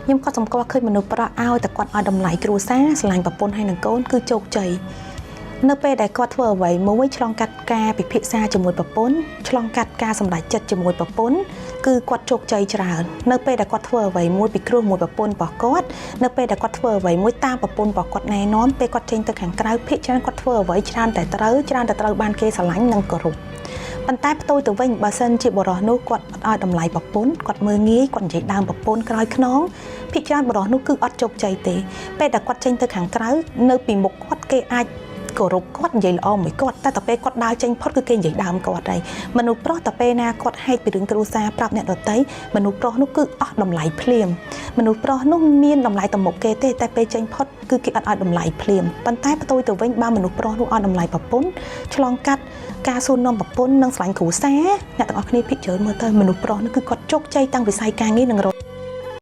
nhưng có some qua khơi mình nộp ra aoแต่គាត់ឲ្យតម្លៃគ្រួសារស្រឡាញ់ប្រពន្ធហើយនឹងកូនគឺជោគជ័យនៅពេលដែលគាត់ធ្វើអ្វីមួយឆ្លងកាត់ការពិភាក្សាជាមួយប្រពន្ធឆ្លងកាត់ការសម្រេចចិត្តជាមួយប្រពន្ធគឺគាត់ជោគជ័យច្រើននៅពេលដែលគាត់ធ្វើអ្វីមួយពិគ្រោះមួយប្រពន្ធរបស់គាត់នៅពេលដែលគាត់ធ្វើអ្វីមួយតាមប្រពន្ធរបស់គាត់ណែនាំពេលគាត់ចេញទៅខាងក្រៅភាគច្រើនគាត់ធ្វើអ្វីច្រើនតែត្រូវបានគេស្រឡាញ់និងគោរពប៉ុន្តែផ្ទុយទៅវិញបើសិនជាបរិះនោះគាត់អត់ឲ្យតម្លៃប្រពន្ធគាត់មើលងាយគាត់និយាយដើមប្រពន្ធក្រោយខ្នងភាគច្រើនបរិះនោះគឺអត់ជោគជ័យទេពេលដែលគាត់ចេញទៅខាងក្រៅនៅពីមុខគាត់គេអាចគោរពគាត់និយាយល្អមួយគាត់តែពេលគាត់ដើរចេញផុតគឺគេនិយាយដើមគាត់ហើយមនុស្សប្រុសតែពេលណាគាត់ហែកពីរឿងគ្រួសារប្រាប់អ្នកដទៃមនុស្សប្រុសនោះគឺអស់តម្លៃភ្លាមមនុស្សប្រុសនោះមានតម្លៃទៅមុខគេទេតែពេលចេញផុតគឺគេអត់ឲ្យតម្លៃភ្លាមប៉ុន្តែផ្ទុយទៅវិញបើមនុស្សប្រុសនោះឲ្យតម្លៃប្រពន្ធឆ្លងកាត់ការសួរនាំប្រពន្ធនិងស្រឡាញ់គ្រួសារអ្នកទាំងអស់គ្នាភិកច្រើនមើលទៅមនុស្សប្រុសនោះគឺគាត់ជោគជ័យតាំងវិស័យការងារនិង